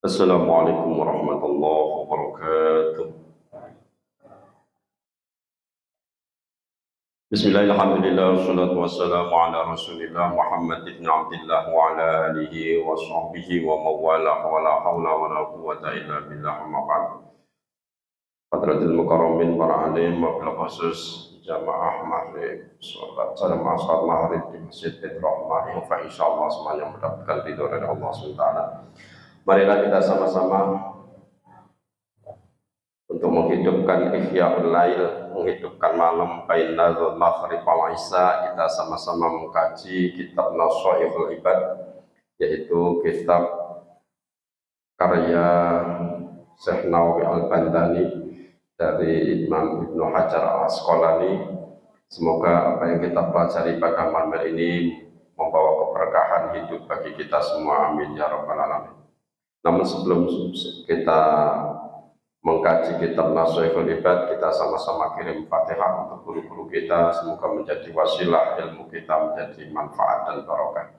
Assalamualaikum warahmatullahi wabarakatuh. Bismillahirrahmanirrahim. Wassalatu wassalamu ala Rasulillah Muhammad ibn Abdullah wa ala alihi wa sahbihi wa mawalah wa la hawla wa la quwwata illa billah amma ba'd. Hadratil mukarramin para alim wabil khusus jamaah maghrib salat salam asar maghrib di Masjid Rahmah yang insyaallah semuanya mendapatkan ridho dari Allah SWT. Marilah kita sama-sama untuk menghidupkan Ihya'ul Lail, menghidupkan malam bainal maghrib wal isya. Kita sama-sama mengkaji kitab Nashaihul Ibad, yaitu kitab karya Syekh Nawawi Al-Bandani dari Imam Ibnu Hajar Al-Asqalani. Semoga apa yang kita pelajari pada malam ini membawa keberkahan hidup bagi kita semua, amin ya rabbal alamin. Namun sebelum kita mengkaji kitab Nashaihul Ibad, kita sama-sama kirim Fatihah untuk guru-guru kita, semoga menjadi wasilah ilmu kita menjadi manfaat dan barokah.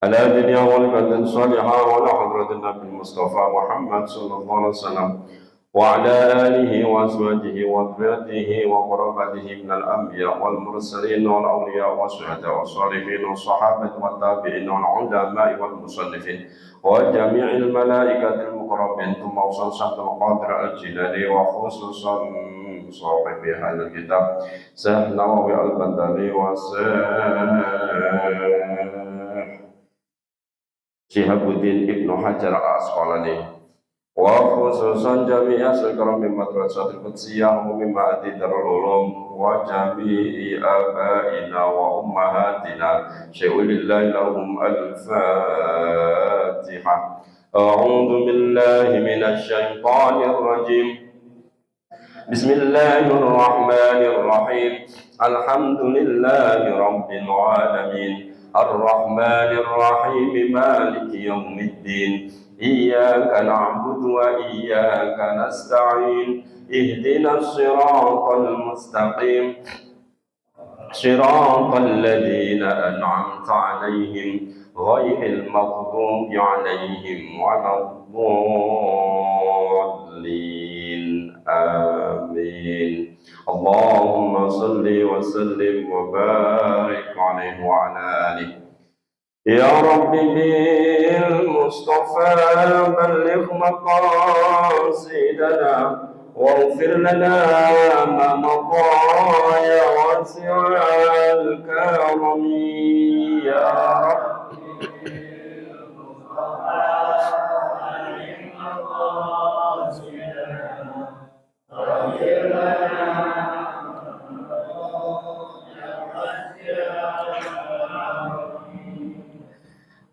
Ala dunya wal badan salihah wa ala hadratin Nabi Mustafa Muhammad sallallahu alaihi wasallam wa ala alihi wa azwajihi wa dhurriyyatihi wa qurabatihi minal anbiya wal mursalin wal awliya wa syuhada wa shalihin wa sahabat wa tabi'in wal ulama wal musannifin wa jami'il malaikatil muqarrabin thumma usul Syaikhul Qadir al-Jilani wa khususan sahibi hadal kitab Syekh Nawawi Al-Bandani wa Syihabuddin Ibnu Hajar Al-Asqalani wa khususan jami'a sekarang min madrasatil qudsiyah wa min ma'hadi darul ulum wa jami'i abaina wa ummahatina syai'ulillahi lahum al-fatihah. A'udzu billahi minasy syaithanir rajim. Bismillahirrahmanirrahim. Alhamdulillahi rabbil alamin. Ar-rahmanir rahim. Maliki yaumiddin. Iyyaka na'budu wa iyyaka nasta'in. Ihdinas siratal mustaqim. Siratal ladzina an'amta 'alaihim ghairil maghdubi 'alaihim waladdallin. Amin. Allahumma shalli wa sallim wa barik 'alaihi wa 'ala alihi. Ya Rabbi bil Mustafa balligh maqasidana waghfir lana ma madha ya wasi'al karami ya Rabbi bil Mustafa balligh maqasidana waghfir lana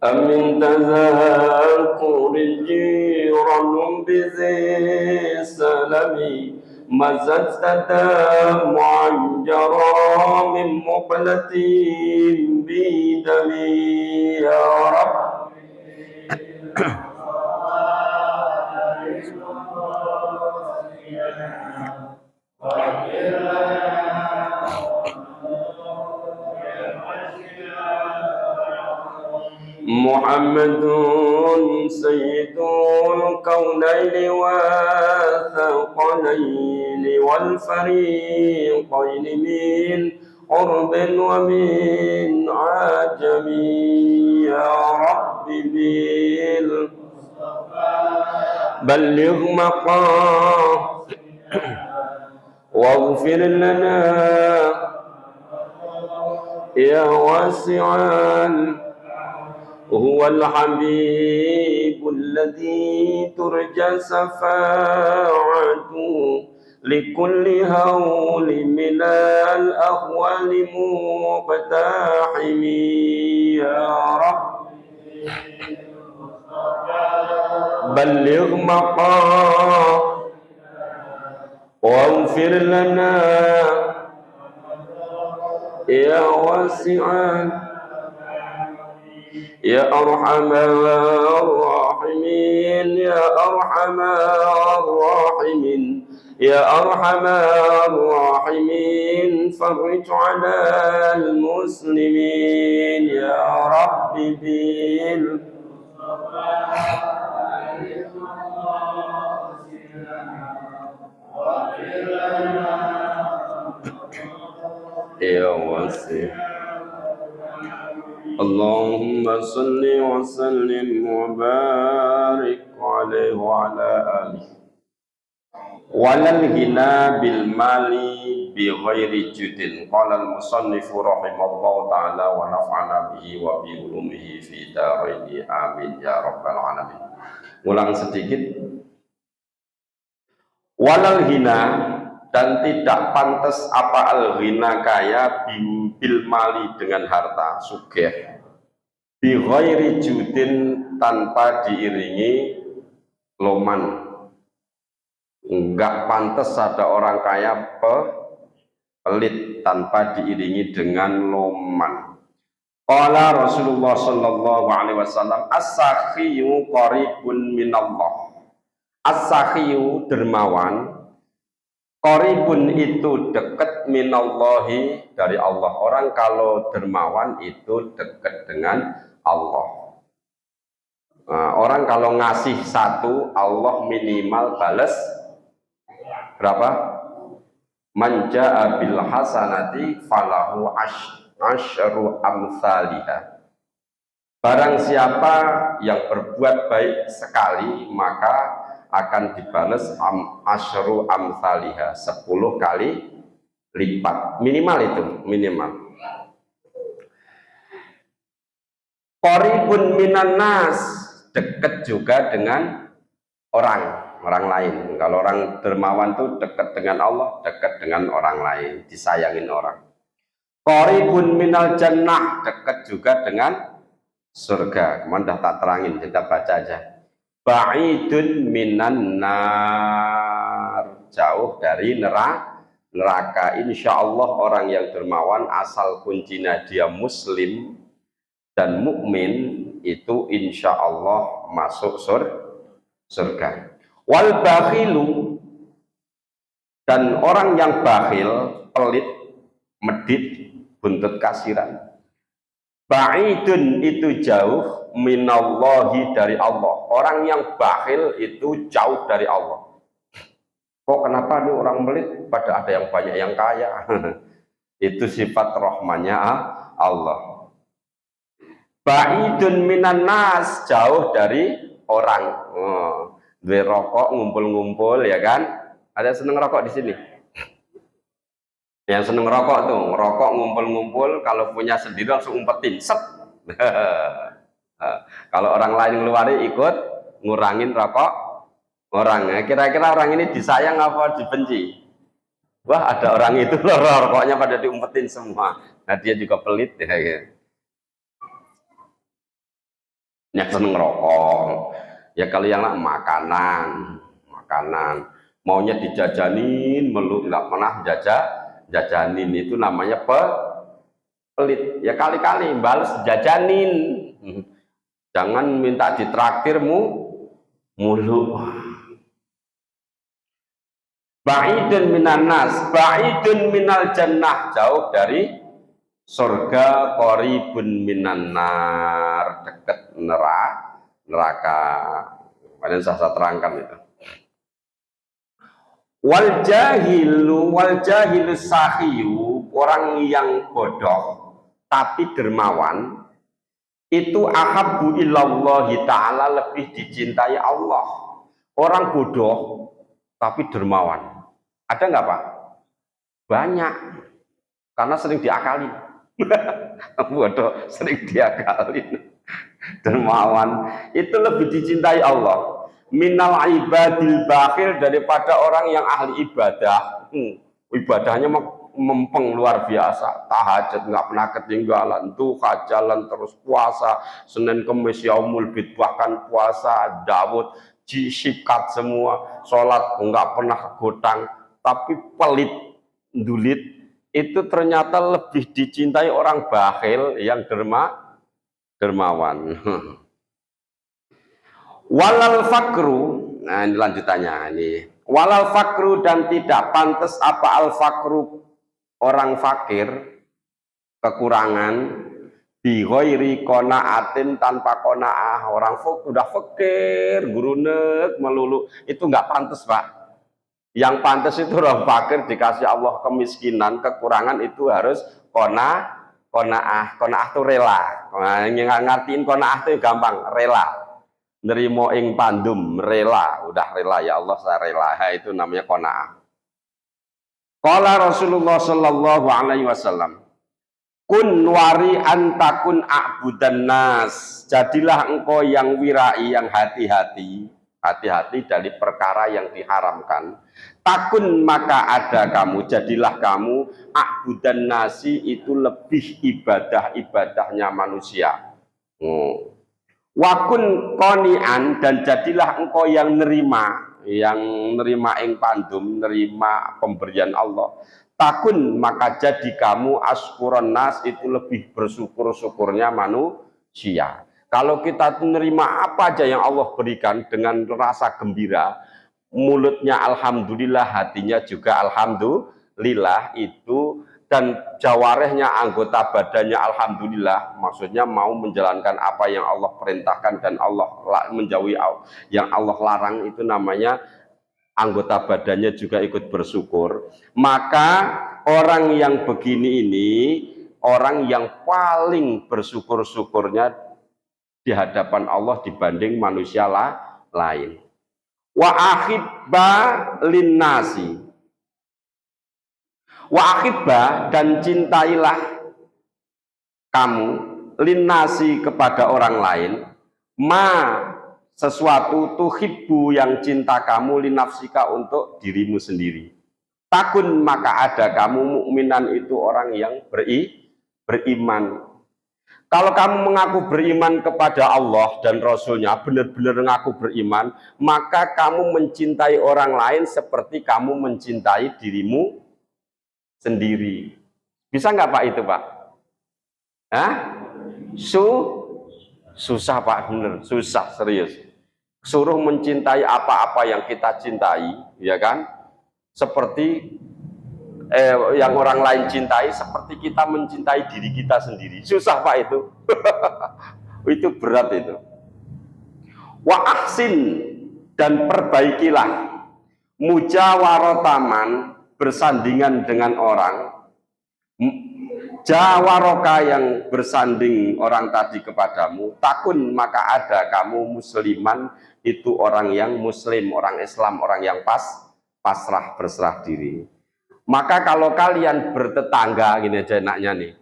أمن تذاكر الجيران بذي سلمي مزجت دمعا جرى من مقلة بدمي يا رب محمد سيد الكونين والثقلين والفريقين من قرب ومن عجم يا رب بالمصطفى بلغ مقام واغفر لنا يا واسع هو الحبيب الذي ترجى شفاعته لكل هول من الأهوال مقتحم يا رب بلغ مقام واغفر لنا يا واسع يا أرحم الراحمين يا أرحم الراحمين يا أرحم الراحمين فرج على المسلمين يا رب بالمصطفى Allahumma salli wa sallim wa barik alaihi wa ala alihi. Walal ghina bil mali bi ghairi judin. Qala al musannifu rahimallahu ta'ala wa nafa'ana bihi wa bi ulumihi fi daraini amin ya rabbal alamin. Ulang sedikit. Walal ghina, dan tidak pantas apa al ghina kaya bil mali dengan harta sugih, bi ghairi judin tanpa diiringi loman. Enggak pantas ada orang kaya pelit tanpa diiringi dengan loman. Qala Rasulullah sallallahu alaihi wasallam, as-sakhiyu qaribun minallah. As-sakhiyu dermawan, qaribun itu dekat minallahi dari Allah. Orang kalau dermawan itu dekat dengan Allah. Nah, orang kalau ngasih satu, Allah minimal balas berapa? Man jaa bil hasanati falahu asyru amsalihah. Barang siapa yang berbuat baik sekali, maka akan dibalas asyru amsalihah, 10 kali lipat. Minimal itu, minimal. Qaribun minan nas, dekat juga dengan orang lain. Kalau orang dermawan itu dekat dengan Allah, dekat dengan orang lain, disayangin orang. Qaribun minal jannah, dekat juga dengan surga. Kemarin dah tak terangin, kita baca aja. Ba'idun minan nar, jauh dari neraka. Insya Allah orang yang dermawan asal kuncinya dia muslim dan mukmin itu insya Allah masuk surga. Wal bakhilu, dan orang yang bakhil, pelit, medit, buntut kasiran. Ba'idun itu jauh minallahi dari Allah. Orang yang bakhil itu jauh dari Allah. Kok kenapa nih orang pelit pada ada yang banyak yang kaya? Itu sifat rahmannya Allah. Ba'idun minan nas, jauh dari orang. Duwe rokok ngumpul-ngumpul, ya kan? Ada yang seneng rokok di sini? Yang seneng rokok tuh, ngerokok ngumpul-ngumpul, kalau punya sendiri langsung umpetin, set. Kalau orang lain ngeluarin ikut ngurangin rokok orang. Kira-kira orang ini disayang apa dibenci? Wah, ada orang itu loh, rokoknya pada diumpetin semua. Nah, dia juga pelit ya. Yang seneng rokok. Ya kalau yang lain makanan. Maunya dijajanin, meluk nggak pernah jajanin, itu namanya pelit. Ya kali-kali balas jajanin, jangan minta ditraktirmu mulu. Ba'idun minan nas, ba'idun minal jannah, jauh dari surga. Qaribun minan nar, dekat neraka. Kalian saya terangkan itu. Wal jahilu sahiyu, orang yang bodoh tapi dermawan itu ahabbu ilallahi ta'ala, lebih dicintai Allah. Orang bodoh tapi dermawan, ada nggak Pak? Banyak, karena sering diakali. Bodoh sering diakali. Dermawan itu lebih dicintai Allah minal ibadil bakhil, daripada orang yang ahli ibadah. Ibadahnya mempeng luar biasa, tahajud nggak pernah ketinggalan, tuh jalan terus, puasa Senin Kemis yaumul bid, bahkan puasa Daud jisikat semua, sholat nggak pernah gotang, tapi pelit dulit, itu ternyata lebih dicintai orang bakhil yang dermawan. Walal fakru, nah ini lanjutannya ini. Walal fakru, dan tidak pantas apa al fakru, orang fakir, kekurangan, bi ghairi qanaatin, tanpa qanaah. Orang udah fakir, gurunek melulu, itu nggak pantas Pak. Yang pantas itu orang fakir dikasih Allah kemiskinan, kekurangan itu harus konaah itu rela. Nah, ngertiin konaah itu gampang, rela. Nerimo ing pandum, rela, udah rela ya Allah saya rela. Ha, itu namanya konaah. Qala Rasulullah sallallahu alaihi wasallam, kun wari antakun a'budan nas. Jadilah engkau yang wirai, yang hati-hati dari perkara yang diharamkan. Takun maka ada kamu, jadilah kamu a'budan nasi, itu lebih ibadahnya manusia. Wakun qani'an, dan jadilah engkau yang nerima ing pandum, nerima pemberian Allah. Takun maka jadi kamu askuron nas, itu lebih bersyukur-syukurnya manusia. Kalau kita menerima apa aja yang Allah berikan dengan rasa gembira, mulutnya alhamdulillah, hatinya juga alhamdulillah, itu dan jawarehnya, anggota badannya alhamdulillah, maksudnya mau menjalankan apa yang Allah perintahkan dan Allah menjauhi yang Allah larang, itu namanya anggota badannya juga ikut bersyukur. Maka orang yang begini ini orang yang paling bersyukur-syukurnya di hadapan Allah dibanding manusia lain. Wa akhibba linnasi, wa akhibba, dan cintailah kamu linnasi kepada orang lain, sesuatu tuhibbu yang cinta kamu linafsika untuk dirimu sendiri. Takun maka ada kamu mukminan, itu orang yang beriman. Kalau kamu mengaku beriman kepada Allah dan Rasulnya, benar-benar mengaku beriman, maka kamu mencintai orang lain seperti kamu mencintai dirimu sendiri. Bisa nggak Pak itu Pak? Hah? Susah Pak, bener, susah, serius. Suruh mencintai apa-apa yang kita cintai, ya kan? Seperti yang orang lain cintai, seperti kita mencintai diri kita sendiri. Susah Pak itu. Itu berat itu. Wa ahsin, dan perbaikilah mujawarotaman, bersandingan dengan orang. Jawaroka, yang bersanding orang tadi kepadamu. Takun maka ada kamu musliman, itu orang yang muslim, orang Islam, orang yang pasrah, berserah diri. Maka kalau kalian bertetangga, gini aja enaknya nih,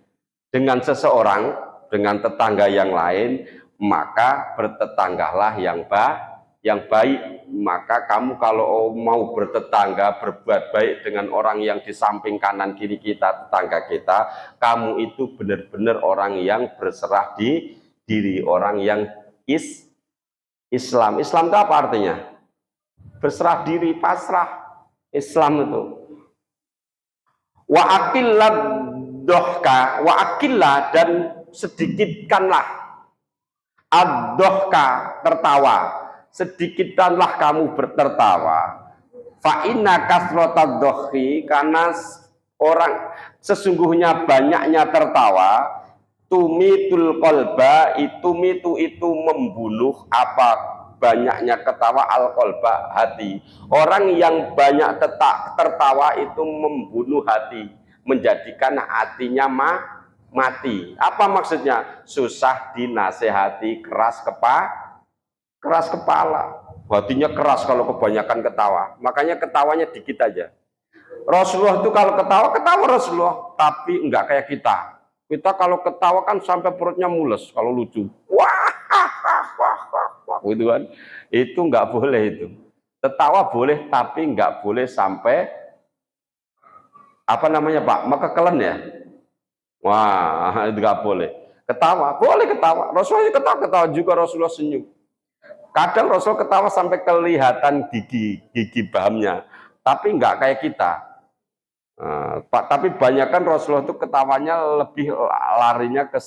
dengan seseorang, dengan tetangga yang lain, maka bertetanggalah yang baik. Maka kamu kalau mau bertetangga, berbuat baik dengan orang yang di samping kanan kiri kita, tetangga kita, kamu itu benar-benar orang yang berserah diri, orang yang Islam. Islam itu apa artinya? Berserah diri, pasrah. Islam itu. Wa akillah dohka, wa akillah, dan sedikitkanlah ad-dohka, tertawa. Sedikitkanlah kamu bertertawa. Fa inna kasrotad dohki, karena orang sesungguhnya banyaknya tertawa, tumitul kolba, itu membunuh apa? Banyaknya ketawa al-qalba, hati. Orang yang banyak tertawa itu membunuh hati, menjadikan hatinya mati. Apa maksudnya? Susah dinasehati, keras kepala. Hatinya keras kalau kebanyakan ketawa. Makanya ketawanya dikit aja. Rasulullah itu kalau ketawa Rasulullah, tapi enggak kayak kita. Kita kalau ketawa kan sampai perutnya mules kalau lucu. Wah, gitu kan? Itu nggak boleh itu. Tertawa boleh, tapi nggak boleh sampai apa namanya Pak? Mekekelen ya. Wah, itu nggak boleh. Ketawa boleh ketawa. Rasulullah ketawa juga, Rasulullah senyum. Kadang Rasul ketawa sampai kelihatan gigi bahamnya, tapi nggak kayak kita. Pak, tapi banyak kan Rasulullah itu ketawanya lebih larinya ke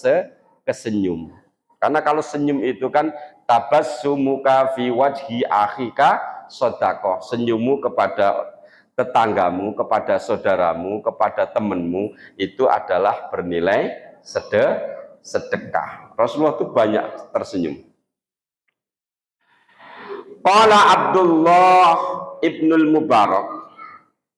senyum. Karena kalau senyum itu kan tabassumuka fi wajhi akhika sodaqoh, senyummu kepada tetanggamu, kepada saudaramu, kepada temanmu, itu adalah bernilai sedekah. Rasulullah itu banyak tersenyum. Qala Abdullah ibnul Mubarak,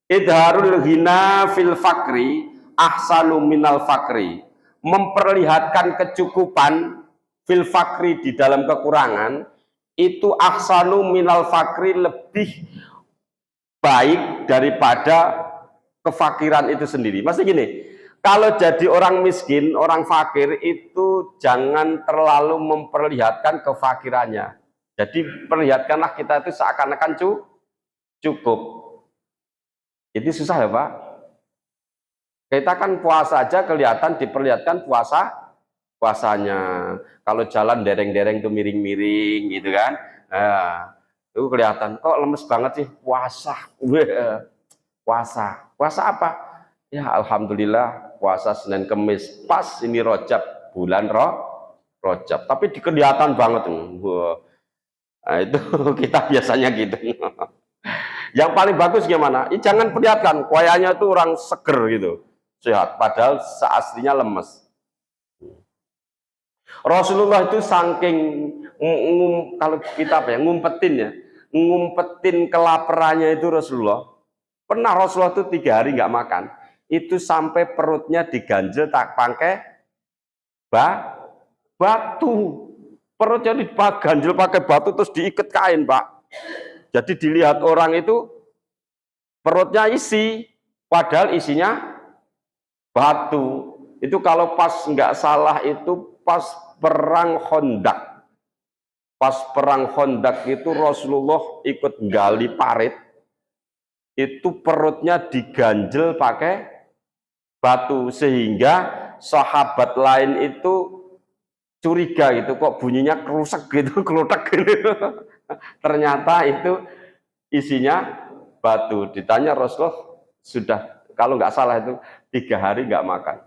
Idharul ghina fil fakri ahsanu minal fakri. Memperlihatkan kecukupan fil fakri di dalam kekurangan itu ahsanu minal fakri, lebih baik daripada kefakiran itu sendiri. Maksudnya gini, kalau jadi orang miskin, orang fakir itu jangan terlalu memperlihatkan kefakirannya. Jadi perlihatkanlah kita itu seakan-akan cukup. Itu susah ya Pak. Kita kan puasa aja kelihatan diperlihatkan puasanya. Kalau jalan dereng-dereng tuh miring-miring gitu kan. Nah, itu kelihatan kok lemes banget sih puasa. Puasa apa? Ya alhamdulillah puasa Senin Kemis pas ini Rojab, bulan Rojab, tapi kelihatan banget tuh. Nah, itu kita biasanya gitu. Yang paling bagus gimana? Jangan perlihatkan kuayanya itu orang seger gitu, sehat, padahal seaslinya lemes. Rasulullah itu saking kalau kita ngumpetin kelaparannya itu Rasulullah. Pernah Rasulullah itu 3 hari nggak makan, itu sampai perutnya diganjel tak pakai batu. Perutnya diganjel pakai batu terus diikat kain Pak. Jadi dilihat orang itu perutnya isi, padahal isinya batu. Itu kalau pas nggak salah itu pas perang Khandaq. Pas perang Khandaq itu Rasulullah ikut gali parit. Itu perutnya diganjel pakai batu sehingga sahabat lain itu curiga gitu, kok bunyinya kerusak gitu, kelutak gitu. Ternyata itu isinya batu. Ditanya Rasulullah, sudah kalau nggak salah itu 3 hari nggak makan.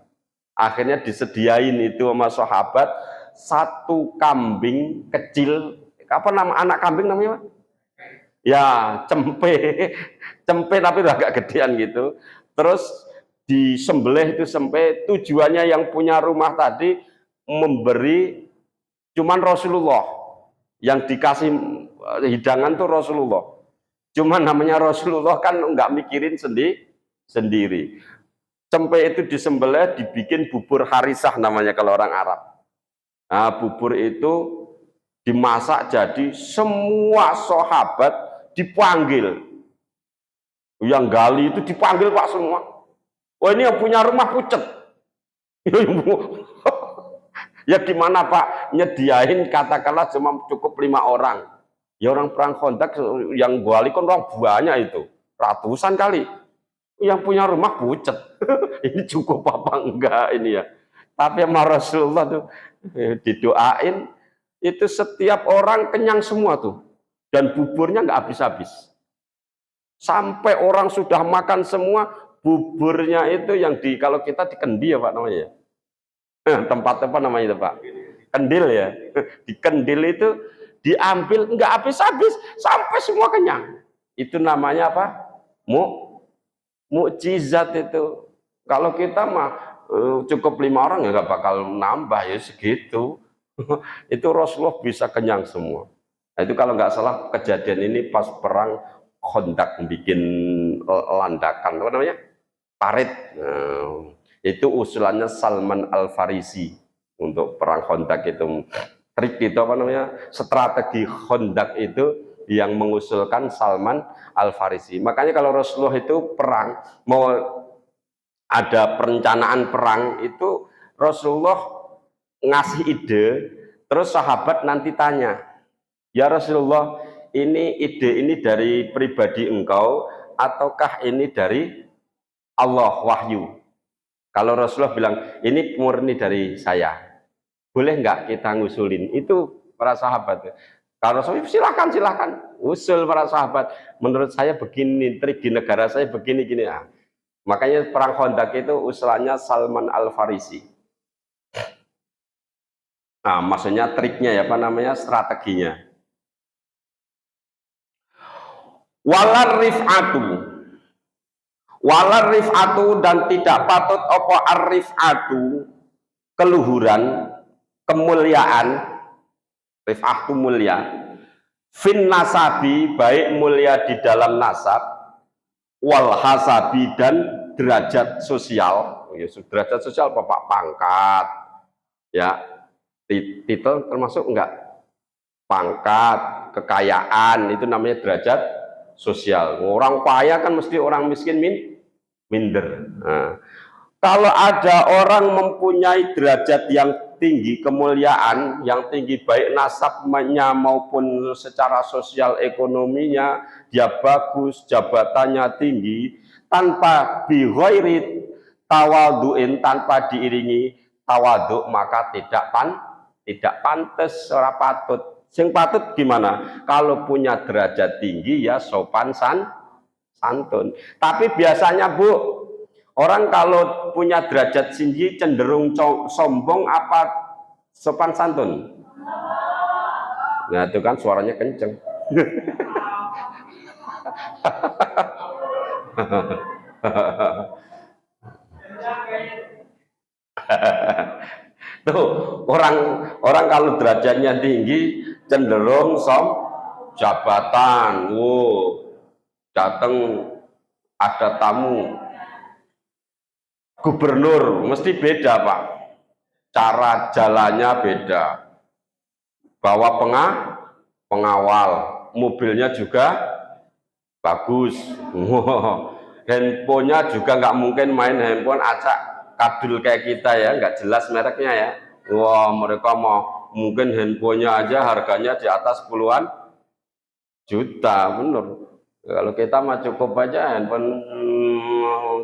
Akhirnya disediain itu sama sahabat 1 kambing kecil, apa nama anak kambing namanya? Ya cempe tapi udah agak gedean gitu. Terus disembelih itu sampai tujuannya yang punya rumah tadi memberi, cuman Rasulullah yang dikasih hidangan tuh Rasulullah. Cuman namanya Rasulullah kan nggak mikirin sendiri. Cempe itu disembelih dibikin bubur harisah namanya kalau orang Arab. Nah, bubur itu dimasak jadi semua sahabat dipanggil. Yang gali itu dipanggil Pak semua. Oh ini yang punya rumah pucet. Ya gimana Pak, nyediain katakanlah cuma cukup 5 orang. Ya orang perang Khandaq yang gali kan orang banyak itu, ratusan kali. Yang punya rumah pucet. Ini cukup apa enggak ini ya. Tapi sama Rasulullah tuh didoain itu setiap orang kenyang semua tuh. Dan buburnya nggak habis-habis. Sampai orang sudah makan semua, buburnya itu yang kalau kita di kendi ya Pak namanya. Tempat apa namanya itu Pak? Kendil ya. Di kendil itu diambil nggak habis-habis sampai semua kenyang. Itu namanya apa? Mukjizat itu. Kalau kita mah cukup 5 orang ya nggak bakal nambah ya segitu. Itu Rasulullah bisa kenyang semua. Nah, itu kalau nggak salah kejadian ini pas perang Khandaq, bikin landakan apa namanya? Parit. Itu usulannya Salman Al-Farisi untuk perang Khandaq itu. Trik itu apa namanya? Strategi Khandaq itu yang mengusulkan Salman Al-Farisi. Makanya kalau Rasulullah itu perang, mau ada perencanaan perang itu Rasulullah ngasih ide, terus sahabat nanti tanya, ya Rasulullah, ini ide ini dari pribadi engkau ataukah ini dari Allah wahyu? Kalau Rasulullah bilang ini murni dari saya, boleh nggak kita ngusulin? Itu para sahabat. Kalau Rasulullah silahkan usul para sahabat. Menurut saya begini, trik di negara saya begini gini. Nah, makanya perang Khandaq itu usulannya Salman Al-Farisi. Nah, maksudnya triknya ya apa namanya, strateginya. Walar rif'atu dan tidak patut apa ar-rif'atu, keluhuran, kemuliaan. Rif'ah itu mulia. Fin nasabi, baik mulia di dalam nasab, wal hasabi dan derajat sosial. Ya, derajat sosial bapak pangkat, ya titel termasuk enggak, pangkat, kekayaan itu namanya derajat sosial. Orang kaya kan mesti orang miskin minder. Nah, kalau ada orang mempunyai derajat yang tinggi, kemuliaan yang tinggi, baik nasabnya maupun secara sosial ekonominya, dia bagus, jabatannya tinggi, tanpa bighairi tawaduin, tanpa diiringi tawaduk, maka tidak pantas, ora patut. Sing patut gimana? Kalau punya derajat tinggi ya sopan santun. Tapi biasanya Bu, orang kalau punya derajat tinggi cenderung sombong apa sopan santun? Nah itu kan suaranya kenceng. Tuh orang kalau derajatnya tinggi cenderung jabatan. Datang ada tamu gubernur mesti beda Pak, cara jalannya beda, bawa pengawal, mobilnya juga bagus, handphonenya juga nggak mungkin main handphone acak kadul kayak kita ya, nggak jelas mereknya ya. Wah mereka mau mungkin handphonenya aja harganya di atas puluhan juta, bener. Kalau kita mah cukup aja handphone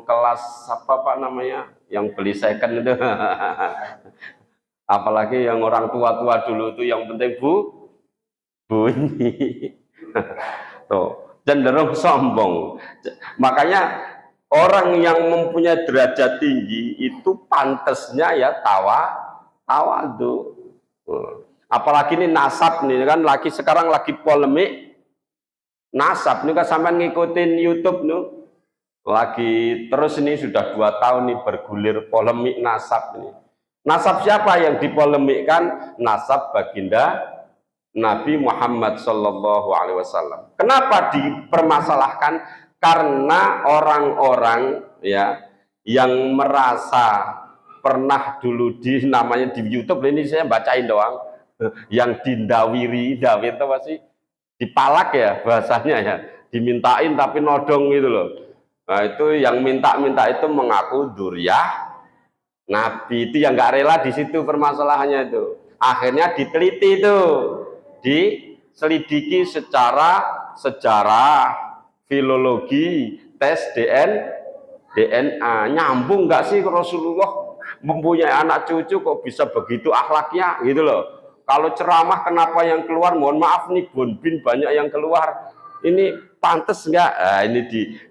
kelas apa Pak namanya, yang beli second itu. Apalagi yang orang tua-tua dulu itu yang penting bunyi. Tuh, cenderung sombong. Makanya orang yang mempunyai derajat tinggi itu pantasnya ya tawadu. Apalagi ini nasab nih kan, sekarang lagi polemik nasab nih kan, sampai ngikutin YouTube nih lagi terus, ini sudah 2 tahun nih bergulir polemik nasab ini. Nasab siapa yang dipolemikkan? Nasab baginda Nabi Muhammad Shallallahu Alaihi Wasallam. Kenapa dipermasalahkan? Karena orang-orang ya yang merasa pernah dulu namanya di YouTube, ini saya bacain doang, yang dindawiri, dawir itu pasti dipalak ya bahasanya ya, dimintain tapi nodong gitu loh. Nah itu yang minta-minta itu mengaku dzurriyyah Nabi, itu yang nggak rela di situ permasalahannya itu. Akhirnya diteliti itu, diselidiki secara sejarah, filologi, tes DNA, nyambung nggak sih Rasulullah mempunyai anak cucu kok bisa begitu akhlaknya gitu loh. Kalau ceramah kenapa yang keluar, mohon maaf nih bonbin banyak yang keluar, ini pantas nggak? Nah, ini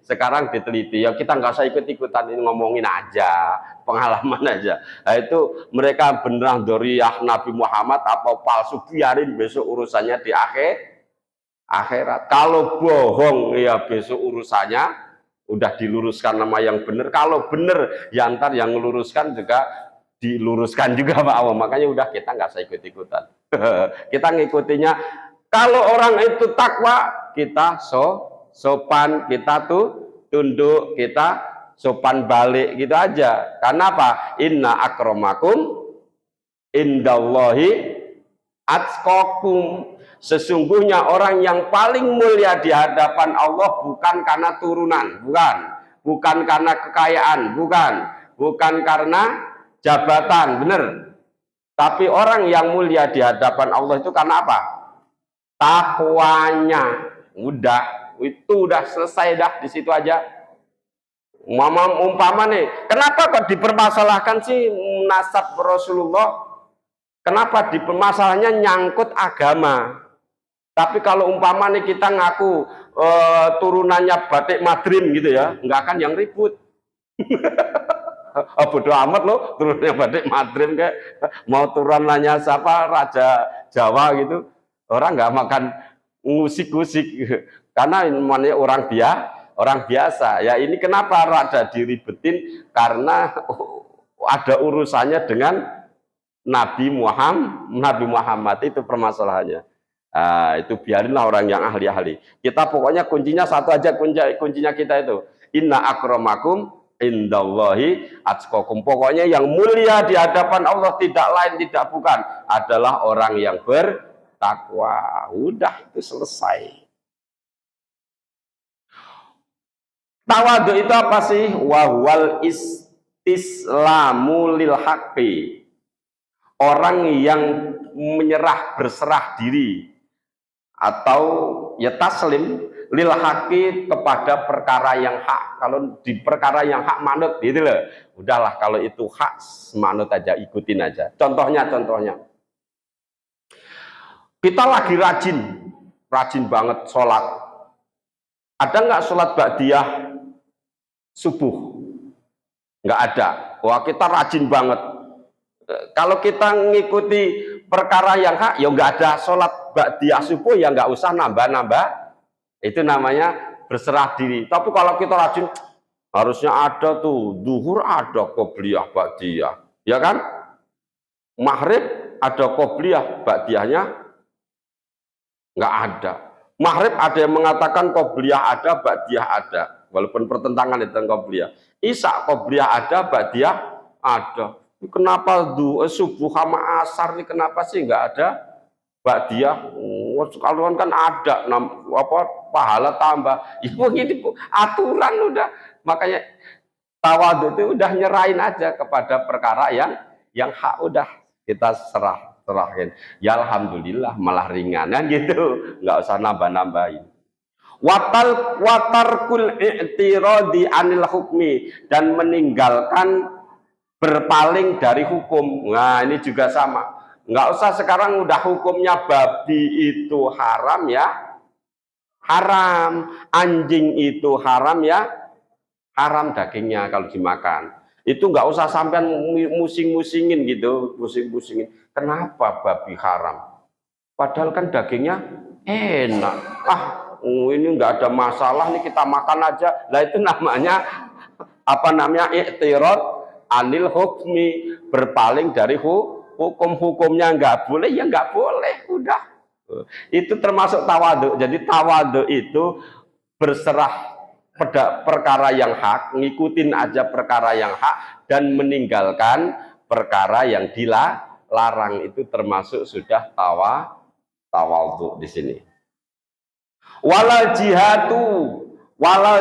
sekarang diteliti ya, kita nggak usah ikut-ikutan, ini ngomongin aja, pengalaman aja. Nah, itu mereka beneran dzurriyyah Nabi Muhammad apa palsu, biarin besok urusannya di akhirat. Kalau bohong ya besok urusannya udah diluruskan nama yang benar. Kalau benar ya ntar yang meluruskan juga diluruskan juga Pak Allah. Makanya udah kita nggak usah ikut-ikutan. Kita ngikutinya, kalau orang itu takwa kita sopan, kita tuh tunduk, kita sopan balik gitu aja. Karena apa? Inna akramakum indallahi atqakum. Sesungguhnya orang yang paling mulia di hadapan Allah bukan karena turunan, bukan karena kekayaan, bukan karena jabatan, bener. Tapi orang yang mulia di hadapan Allah itu karena apa? Takwanya. Udah, itu udah selesai dah di situ aja. Umpama nih, kenapa kok dipermasalahkan sih nasab Rasulullah? Kenapa dipermasalahnya nyangkut agama? Tapi kalau umpama nih kita ngaku turunannya Batik Madrim gitu ya, nggak akan yang ribut. Bodo amat loh turunannya Batik Madrim, kayak mau turunannya siapa Raja Jawa gitu, orang nggak makan ngusik-ngusik karena namanya orang biasa ya. Ini kenapa rada diribetin? Karena ada urusannya dengan Nabi Muhammad itu permasalahannya. Itu biarinlah orang yang ahli-ahli. Kita pokoknya kuncinya satu aja, kuncinya kita itu. Inna akramakum indallahi atqakum. Pokoknya yang mulia di hadapan Allah tidak lain tidak bukan adalah orang yang bertakwa. Udah, itu selesai. Tawadhu itu apa sih? Wahwal istislamu lil haqqi. Orang yang menyerah, berserah diri atau ya taslim lil haqqi kepada perkara yang hak. Kalau di perkara yang hak manut gitu loh. Udahlah kalau itu hak manut aja, ikutin aja. Contohnya kita lagi rajin banget sholat. Ada nggak sholat ba'diyah subuh? Nggak ada. Wah, kita rajin banget. Kalau kita ngikuti perkara yang hak, ya nggak ada sholat ba'diyah subuh, ya nggak usah nambah-nambah. Itu namanya berserah diri. Tapi kalau kita rajin, harusnya ada tuh, duhur ada qobliyah ba'diyah, ya kan? Maghrib ada qobliyah ba'diyahnya nggak ada. Maghrib ada yang mengatakan qobliyah ada, ba'diyah ada, walaupun pertentangan itu qobliyah. Isya qobliyah ada, ba'diyah ada. Kenapa subuh sama asar nih kenapa sih nggak ada ba'diyah? Sekalian kan ada pahala tambah. Ibu ini aturan udah. Makanya tawadhu itu udah nyerahin aja kepada perkara yang hak, udah kita serahin. Ya alhamdulillah malah ringanan gitu, nggak usah nambah-nambahin. Watarkul i'tiradi anil hukmi, dan meninggalkan berpaling dari hukum. Nah ini juga sama, nggak usah sekarang udah hukumnya babi itu haram ya haram, anjing itu haram ya haram dagingnya kalau dimakan. Itu nggak usah sampean musing-musingin gitu, pusing-pusingin. Kenapa babi haram? Padahal kan dagingnya enak. Ini nggak ada masalah nih, kita makan aja. Lah itu namanya apa namanya? I'tirad anil hukmi, berpaling dari hukum-hukumnya. Nggak boleh ya nggak boleh, udah. Itu termasuk tawadhu. Jadi tawadhu itu berserah pada perkara yang hak, ngikutin aja perkara yang hak, dan meninggalkan perkara yang dilarang. Itu termasuk sudah tawadhu di sini. Walal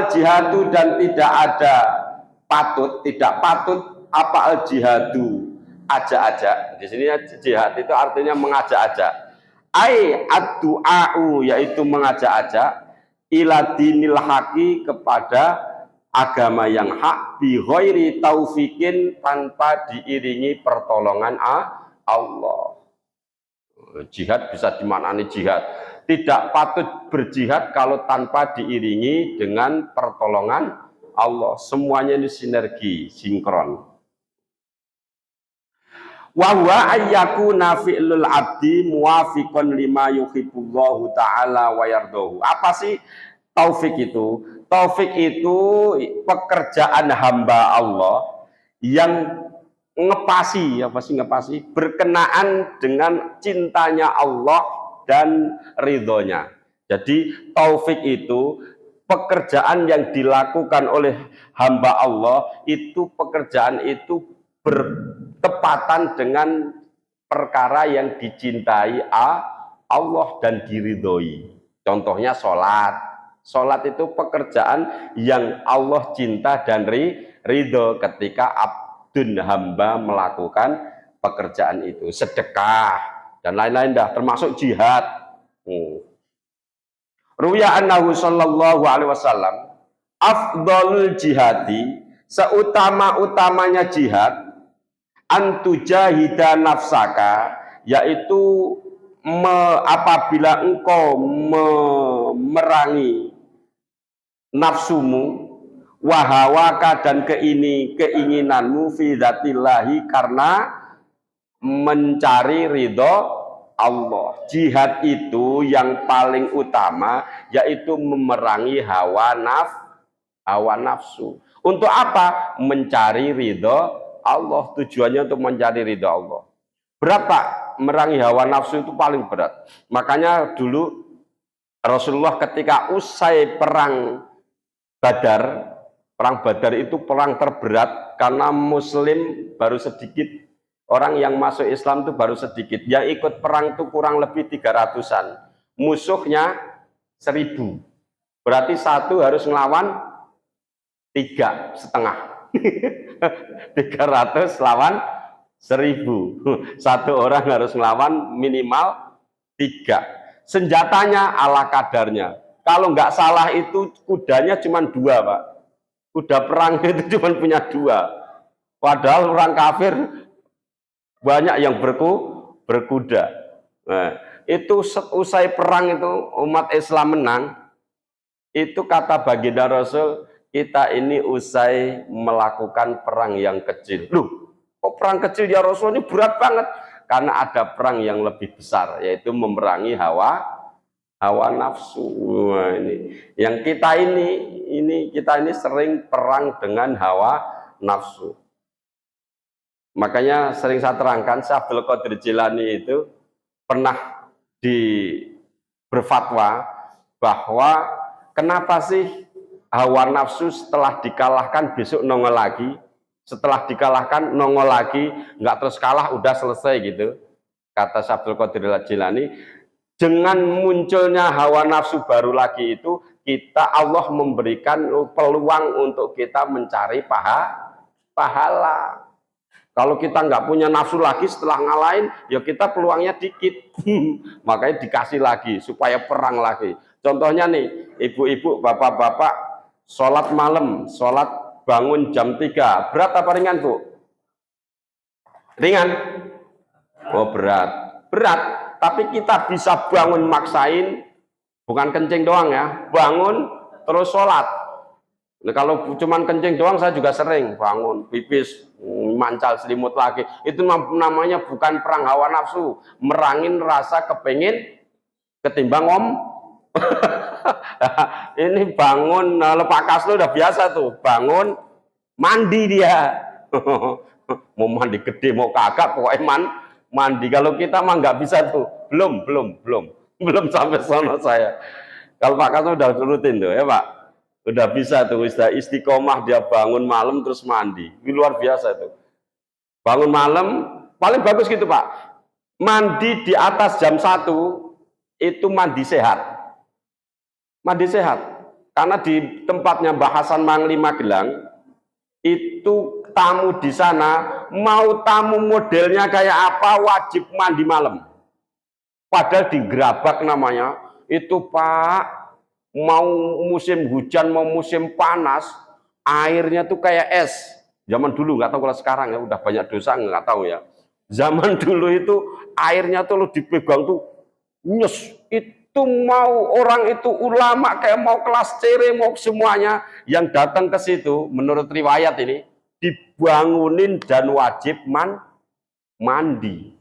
jihadu, dan tidak patut apa al jihadu, ajak-ajak. Di sini jihad itu artinya mengajak-ajak. Ai ad-du'a'u, yaitu mengajak-ajak ila dinil haqi, kepada agama yang hak, bi ghairi taufikin, tanpa diiringi pertolongan Allah. Jihad bisa dimaknani jihad. Tidak patut berjihad kalau tanpa diiringi dengan pertolongan Allah. Semuanya ini sinergi, sinkron. Wa huwa ayyakuna fi'lul abdi muwafiqan lima yuhibbullahu ta'ala wa yardahu. Apa sih taufik itu? Taufik itu pekerjaan hamba Allah yang ngepasi, berkenaan dengan cintanya Allah dan ridhonya. Jadi taufik itu pekerjaan yang dilakukan oleh hamba Allah, itu pekerjaan itu bertepatan dengan perkara yang dicintai Allah dan diridhoi. Contohnya sholat. Sholat itu pekerjaan yang Allah cinta dan ridho ketika abdun hamba melakukan pekerjaan itu. Sedekah dan lain-lain dah, termasuk jihad. Ruya annahu sallallahu alaihi wasallam afdalul jihadi, seutama-utamanya jihad, antujahida nafsaka, yaitu apabila engkau memerangi nafsumu, wahawaka, dan keinginanmu, fi dzatillahi, karena mencari ridho Allah. Jihad itu yang paling utama, yaitu memerangi hawa nafsu. Untuk apa? Mencari ridho Allah. Tujuannya untuk mencari ridho Allah. Berapa merangi hawa nafsu itu paling berat. Makanya dulu Rasulullah ketika usai perang Badar itu perang terberat karena muslim baru sedikit, orang yang masuk Islam itu baru sedikit. Yang ikut perang itu kurang lebih 300-an. Musuhnya 1000. Berarti satu harus ngelawan 3,5. 300 lawan 1000. Satu orang harus ngelawan minimal 3. Senjatanya ala kadarnya. Kalau nggak salah itu kudanya cuma 2, Pak. Kuda perang itu cuma punya 2. Padahal orang kafir banyak yang berkuda. Nah, itu usai perang itu umat Islam menang. Itu kata baginda Rasul, kita ini usai melakukan perang yang kecil. Loh, kok perang kecil ya Rasul, ini berat banget. Karena ada perang yang lebih besar, yaitu memerangi hawa nafsu. Nah, ini yang kita ini sering perang dengan hawa nafsu. Makanya sering saya terangkan, Syekh Abdul Qadir Jilani itu pernah berfatwa bahwa kenapa sih hawa nafsu setelah dikalahkan besok nongol lagi, setelah dikalahkan nongol lagi, nggak terus kalah udah selesai gitu. Kata Syekh Abdul Qadir Jilani, dengan munculnya hawa nafsu baru lagi itu, Allah memberikan peluang untuk kita mencari pahala. Kalau kita nggak punya nafsu lagi setelah ngalahin, ya kita peluangnya dikit. Makanya dikasih lagi supaya perang lagi. Contohnya nih, ibu-ibu, bapak-bapak, sholat malam, sholat bangun jam 3. Berat apa ringan, Bu? Ringan? Oh, berat. Berat, tapi kita bisa bangun maksain, bukan kencing doang ya, bangun terus sholat. Nah, kalau cuman kencing doang saya juga sering bangun, pipis, mancal selimut lagi. Itu namanya bukan perang hawa nafsu, merangin rasa kepengin ketimbang ini bangun, Pak Kaslo udah biasa tuh, bangun mandi dia. Mau mandi gede mau kagak pokoknya mandi. Kalau kita mah nggak bisa tuh, belum sampai sono saya. Kalau Pak Kaslo udah rutin tuh ya Pak, udah bisa tuh, istiqomah, dia bangun malam terus mandi. Ini luar biasa tuh. Bangun malam paling bagus gitu Pak. Mandi di atas jam 1 itu mandi sehat. Mandi sehat. Karena di tempatnya Mbah Hasan Mangli Magelang itu tamu di sana, mau tamu modelnya kayak apa wajib mandi malam. Padahal di Gerabak namanya itu Pak, mau musim hujan mau musim panas, airnya tuh kayak es. Zaman dulu, nggak tahu kalau sekarang ya, udah banyak dosa nggak tahu ya. Zaman dulu itu airnya tuh lo dipegang tuh nyes. Itu mau orang itu ulama kayak mau kelas cere mau semuanya yang datang ke situ, menurut riwayat ini dibangunin dan wajib mandi.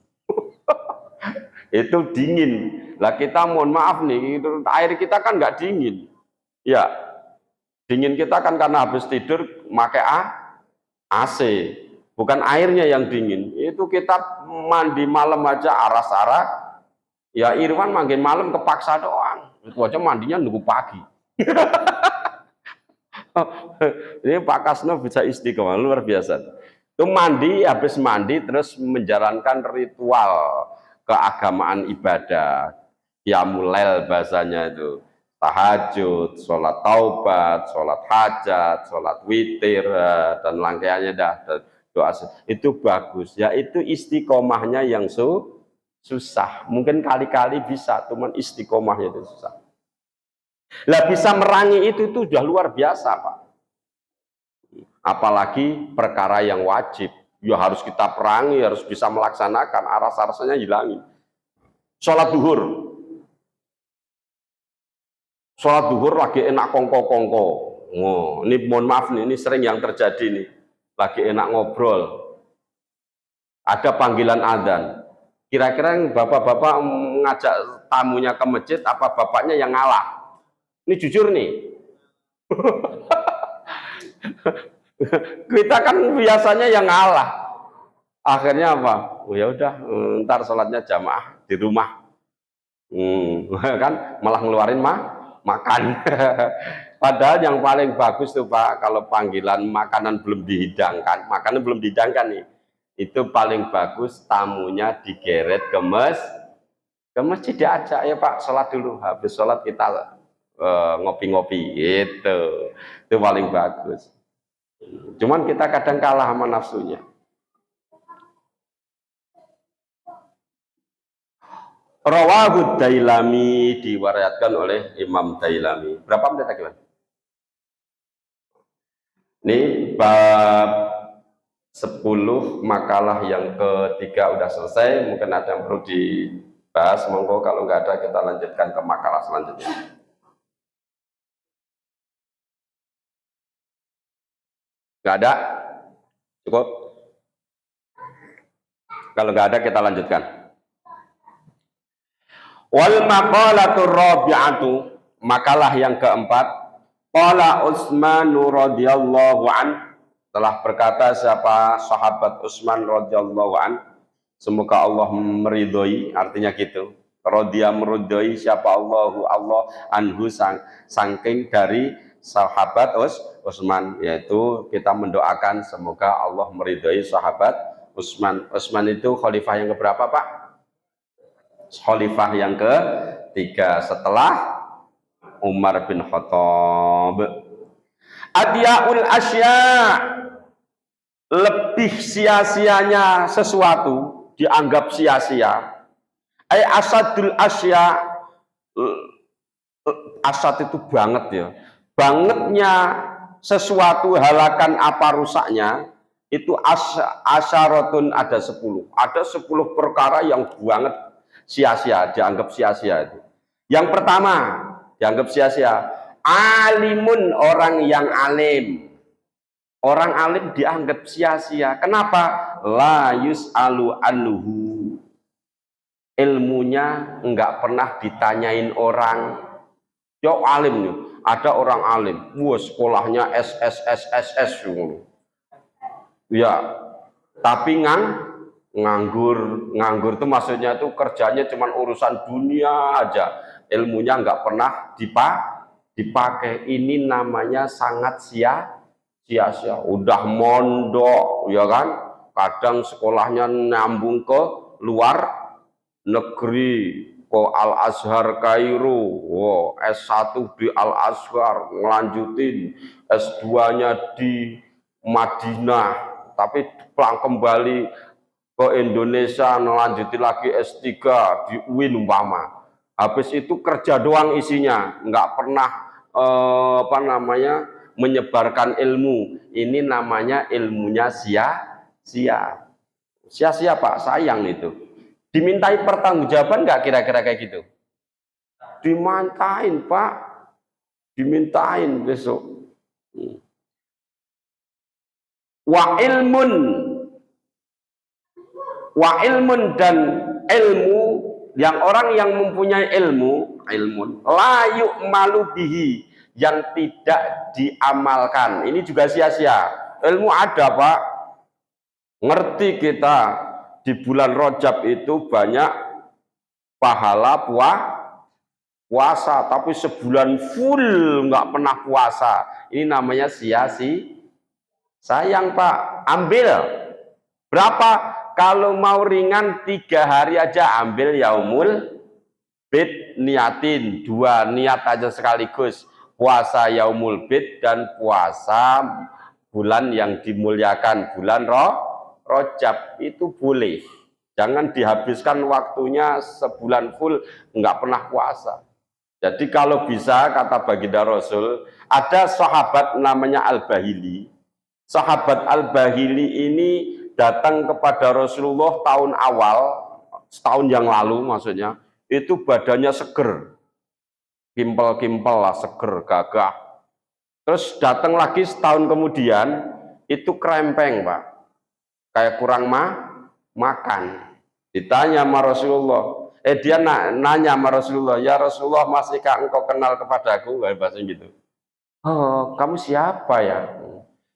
Itu dingin. Lah kita mohon maaf nih, air kita kan nggak dingin. Ya, dingin kita kan karena habis tidur pakai AC. Bukan airnya yang dingin. Itu kita mandi malam aja aras-aras. Ya Irwan mandi malam kepaksa doang. Itu aja mandinya nunggu pagi. Ini Pak Kasno bisa istiqomah, luar biasa. Itu mandi, habis mandi terus menjalankan ritual keagamaan ibadah, qiyamul lail bahasanya itu, tahajud, sholat taubat, sholat hajat, sholat witir, dan rangkaiannya doa itu bagus. Ya itu istiqomahnya yang susah. Mungkin kali-kali bisa, cuman istiqomahnya itu susah. Lah bisa merangi itu sudah luar biasa Pak. Apalagi perkara yang wajib. Ya harus kita perangi, harus bisa melaksanakan, aras-arasnya hilangin. Sholat duhur lagi enak kongko-kongko. Oh, ini mohon maaf nih, ini sering yang terjadi nih. Lagi enak ngobrol. Ada panggilan adzan. Kira-kira bapak-bapak mengajak tamunya ke masjid, apa bapaknya yang ngalah? Ini jujur nih. Kita kan biasanya yang ngalah. Akhirnya apa? Oh, ya udah, ntar sholatnya jamaah di rumah. Kan malah ngeluarin makan. Padahal yang paling bagus tuh Pak, kalau panggilan makanan belum dihidangkan, makanan belum dihidangkan nih, itu paling bagus tamunya digeret ke masjid diajak, ya Pak sholat dulu, habis sholat kita ngopi-ngopi, itu paling bagus. Cuman kita kadang kalah sama nafsunya. Rawahu Dailami, diwariatkan oleh Imam Dailami. Berapa menit lagi Mas? Ini bab 10 makalah yang ketiga udah selesai. Mungkin ada yang perlu dibahas, monggo. Kalau nggak ada kita lanjutkan ke makalah selanjutnya. Nggak ada? Cukup? Kalau nggak ada kita lanjutkan. Wal maqalatur rabi'atu, makalah yang keempat. Qala Utsman radhiyallahu an, telah berkata siapa sahabat Utsman radhiyallahu an, semoga Allah meridhoi, artinya gitu. Radhiya meridhoi siapa Allah anhu saking dari sahabat Utsman, yaitu kita mendoakan semoga Allah meridhoi sahabat Utsman. Utsman itu khalifah yang keberapa Pak? Khalifah yang ketiga setelah Umar bin Khattab. Adyaul asya, lebih sia-sianya sesuatu, dianggap sia-sia. Asadul asya, asad itu banget ya. Bangetnya sesuatu, halakan apa rusaknya, itu asyaratun, ada 10. Ada 10 perkara yang banget sia-sia, dianggap sia-sia itu. Yang pertama dianggap sia-sia, alimun, orang yang alim. Orang alim dianggap sia-sia. Kenapa? La yus'alu anhu, ilmunya enggak pernah ditanyain orang. Yo alim nih, ada orang alim, wah sekolahnya SSSSS ya, tapi nganggur itu maksudnya itu kerjanya cuman urusan dunia aja, ilmunya nggak pernah dipakai. Ini namanya sangat sia-sia. Udah mondok ya kan, kadang sekolahnya nyambung ke luar negeri, ke Al Azhar Kairo, wow, S1 di Al Azhar, ngelanjutin S2-nya di Madinah, tapi pulang kembali ke Indonesia melanjuti lagi S3 di UIN umpama. Habis itu kerja doang isinya, nggak pernah menyebarkan ilmu. Ini namanya ilmunya sia-sia Pak, sayang itu. Dimintai pertanggungjawaban nggak kira-kira kayak gitu? Dimintain Pak, dimintain besok. Wa ilmun dan ilmu, yang orang yang mempunyai ilmun la yu'malu bihi, yang tidak diamalkan. Ini juga sia-sia. Ilmu ada Pak, ngerti kita di bulan Rajab itu banyak pahala puasa, tapi sebulan full nggak pernah puasa. Ini namanya sia-sia. Sayang Pak, ambil berapa? Kalau mau ringan 3 hari aja ambil yaumul bid, niatin 2 niat aja sekaligus, puasa yaumul bid dan puasa bulan yang dimuliakan, bulan Rajab, itu boleh. Jangan dihabiskan waktunya sebulan full nggak pernah puasa. Jadi kalau bisa, kata baginda Rasul, ada sahabat namanya Al-Bahili. Sahabat Al-Bahili ini datang kepada Rasulullah tahun awal, setahun yang lalu maksudnya, itu badannya seger, kimpel-kimpel lah, seger, gagah. Terus datang lagi setahun kemudian, itu krempeng Pak, kayak kurang makan. Ditanya sama Rasulullah, dia nanya sama Rasulullah, ya Rasulullah, masihkah engkau kenal kepadaku? Bahasa gitu. Oh, kamu siapa ya?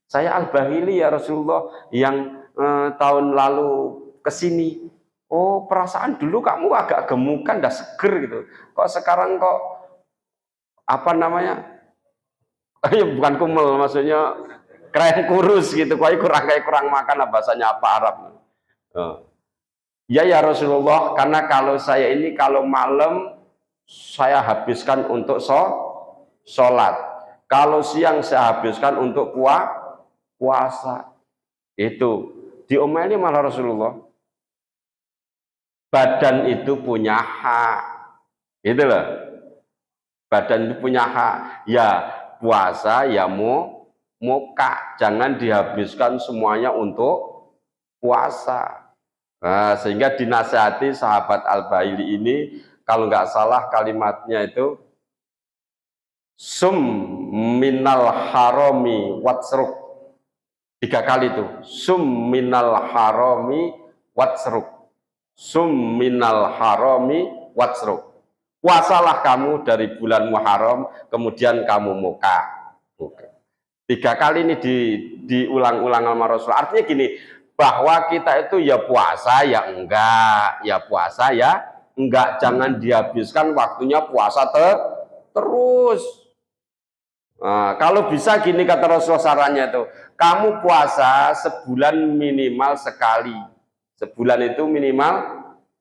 Saya Al-Bahili ya Rasulullah, yang tahun lalu ke sini. Oh, perasaan dulu kamu agak gemukan, dah seger gitu. Kok sekarang kok apa namanya? Ya bukan kumel, maksudnya keren kurus gitu. Kok kurang makan lah, bahasanya apa Arab. Ya ya Rasulullah, karena kalau saya ini kalau malam saya habiskan untuk sholat. Kalau siang saya habiskan untuk puasa. Itu diomelin malah Rasulullah. Badan itu punya hak. Gitu loh. Badan itu punya hak. Ya puasa ya muka. Jangan dihabiskan semuanya untuk puasa. Nah, sehingga dinasihati sahabat Al-Bahili ini, kalau nggak salah kalimatnya itu sum minal harami watsruk, 3 kali itu, sum minal harami watsruk, sum minal harami watsruk, puasalah kamu dari bulan Muharram kemudian kamu muka. 3 kali ini diulang-ulang sama Rasul. Artinya gini, bahwa kita itu ya puasa ya enggak, ya puasa ya enggak, jangan dihabiskan waktunya puasa terus. Nah, kalau bisa gini kata Rasulullah, sarannya itu kamu puasa sebulan minimal sekali, sebulan itu minimal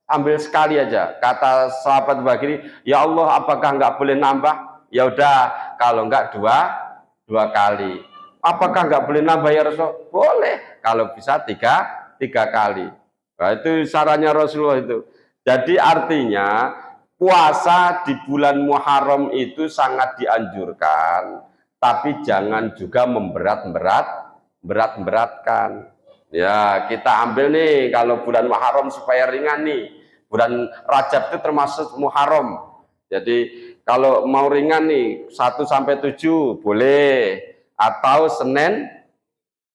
ambil sekali aja. Kata sahabat Bakri, ya Allah apakah enggak boleh nambah? Ya udah, kalau enggak dua kali. Apakah nggak boleh nambah ya Rasul? Boleh, kalau bisa tiga kali. Nah, itu sarannya Rasulullah itu. Jadi artinya puasa di bulan Muharram itu sangat dianjurkan, tapi jangan juga beratkan. Ya kita ambil nih kalau bulan Muharram supaya ringan nih. Bulan Rajab itu termasuk Muharram. Jadi kalau mau ringan nih 1 sampai 7 boleh, atau Senin,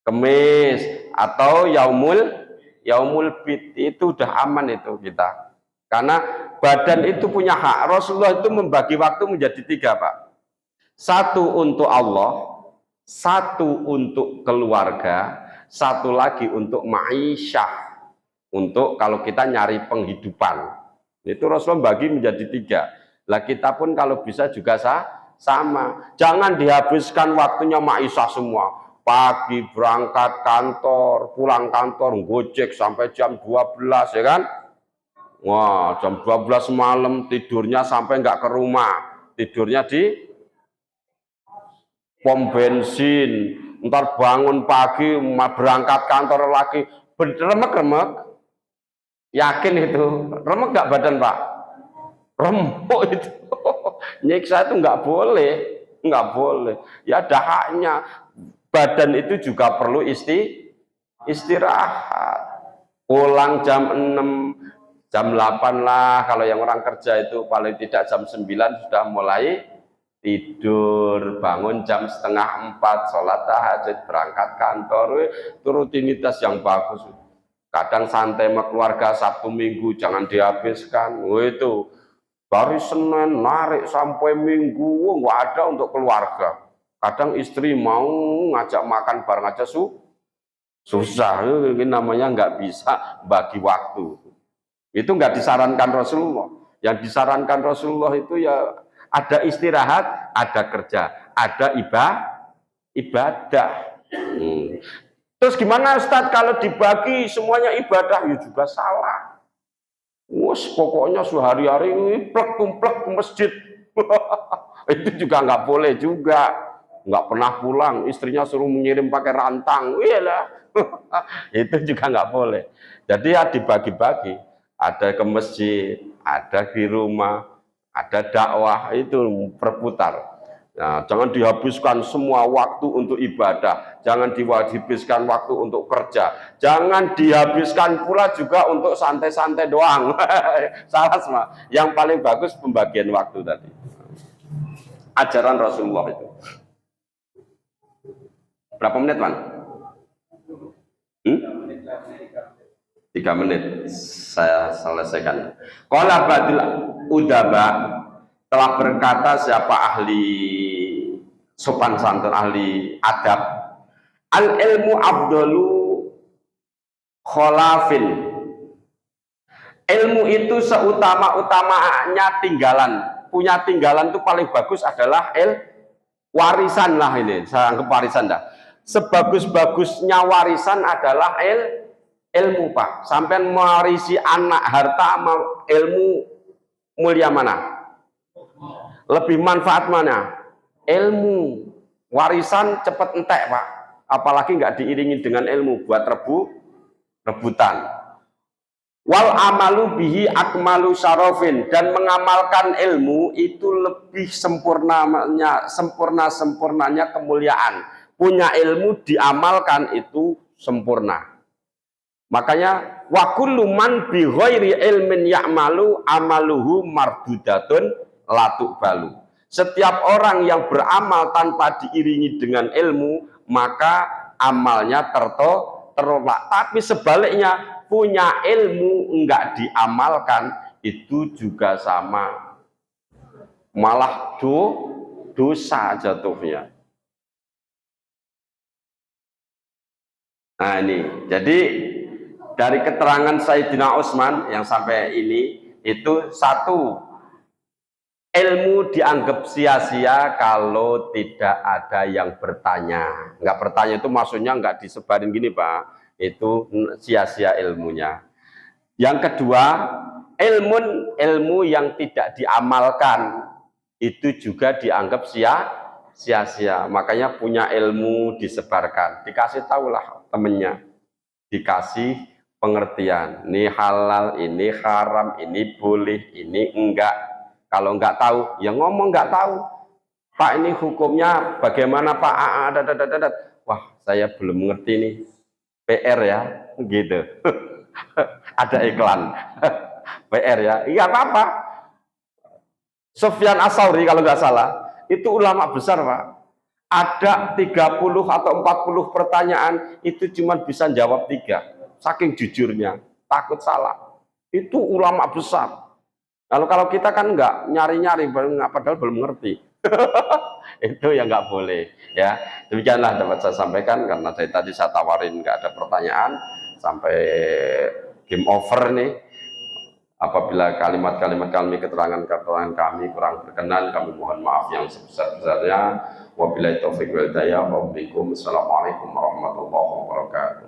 Kemis, atau Yaumul Bid, itu udah aman itu kita. Karena badan itu punya hak. Rasulullah itu membagi waktu menjadi 3, Pak. 1 untuk Allah, 1 untuk keluarga, 1 lagi untuk ma'isyah, untuk kalau kita nyari penghidupan. Itu Rasulullah bagi menjadi 3. Lah kita pun kalau bisa juga sama, jangan dihabiskan waktunya maisah semua. Pagi berangkat kantor, pulang kantor gojek sampai jam 12 ya kan. Wah, jam 12 malam tidurnya sampai nggak ke rumah, tidurnya di pom bensin. Ntar bangun pagi berangkat kantor lagi, remek-remek. Yakin itu remek nggak badan Pak? Remuk itu. Nyiksa itu nggak boleh, ya ada haknya. Badan itu juga perlu istirahat, pulang jam 6, jam 8 lah, kalau yang orang kerja itu paling tidak jam 9 sudah mulai tidur, bangun jam 3:30, sholat tahajud, berangkat kantor. Itu rutinitas yang bagus. Kadang santai sama keluarga, Sabtu Minggu jangan dihabiskan. Itu dari Senin narik sampai Minggu, nggak ada untuk keluarga. Kadang istri mau ngajak makan bareng aja susah. Ini namanya nggak bisa bagi waktu. Itu nggak disarankan Rasulullah. Yang disarankan Rasulullah itu ya ada istirahat, ada kerja, ada ibadah. Terus gimana Ustadz kalau dibagi semuanya ibadah? Ya juga salah. Pokoknya sehari-hari plek-plek ke masjid. Itu juga nggak boleh juga. Nggak pernah pulang, istrinya suruh mengirim pakai rantang. Iyalah. Itu juga nggak boleh. Jadi ya dibagi-bagi. Ada ke masjid, ada di rumah, ada dakwah, itu berputar. Nah, jangan dihabiskan semua waktu untuk ibadah, jangan dihabiskan waktu untuk kerja, jangan dihabiskan pula juga untuk santai-santai doang. Salah semua. Yang paling bagus pembagian waktu tadi. Ajaran Rasulullah itu. Berapa menit, Man? 3 menit. Saya selesaikan. Qala badil udaba, telah berkata siapa ahli sopan santun, ahli adab, al ilmu abdalu kholafin. Ilmu itu seutama-utamanya tinggalan. Punya tinggalan itu paling bagus adalah warisan lah ini. Saya anggap warisan dah. Sebagus-bagusnya warisan adalah ilmu, Pak. Sampai mewarisi anak, harta, ilmu, mulia mana? Lebih manfaat mana? Ilmu. Warisan cepat entek, Pak. Apalagi nggak diiringi dengan ilmu buat rebutan. Wal amalu bihi akmalu syarofin, dan mengamalkan ilmu itu lebih sempurnanya kemuliaan. Punya ilmu diamalkan itu sempurna. Makanya wa kullu man bi ghairi ilmin ya'malu amaluhu mardudatun la tuqbalu. Setiap orang yang beramal tanpa diiringi dengan ilmu, maka amalnya tertolak. Tapi sebaliknya, punya ilmu enggak diamalkan itu juga sama, malah dosa jatuhnya. Nah ini, jadi dari keterangan Sayyidina Utsman yang sampai ini, itu satu, ilmu dianggap sia-sia kalau tidak ada yang bertanya. Enggak bertanya itu maksudnya enggak disebarin gini, Pak. Itu sia-sia ilmunya. Yang kedua, ilmu yang tidak diamalkan itu juga dianggap sia-sia. Makanya punya ilmu disebarkan, dikasih tahulah temennya, dikasih pengertian. Ini halal, ini haram, ini boleh, ini enggak. Kalau enggak tahu, ya ngomong enggak tahu. Pak, ini hukumnya bagaimana, Pak? Wah, saya belum mengerti nih. PR ya, gitu. Ada iklan. PR ya, iya apa-apa. Sufyan Ats-Tsauri kalau nggak salah, itu ulama besar, Pak. Ada 30 atau 40 pertanyaan, itu cuma bisa jawab 3. Saking jujurnya, takut salah. Itu ulama besar. Kalau kita kan nggak nyari-nyari, padahal belum ngerti. Itu yang nggak boleh, ya. Demikianlah dapat saya sampaikan, karena dari tadi saya tawarin nggak ada pertanyaan sampai game over nih. Apabila kalimat-kalimat kami, keterangan kami kurang berkenan, kami mohon maaf yang sebesar-besarnya. Wabillahi taufiq wal hidayah. Wassalamualaikum warahmatullahi wabarakatuh.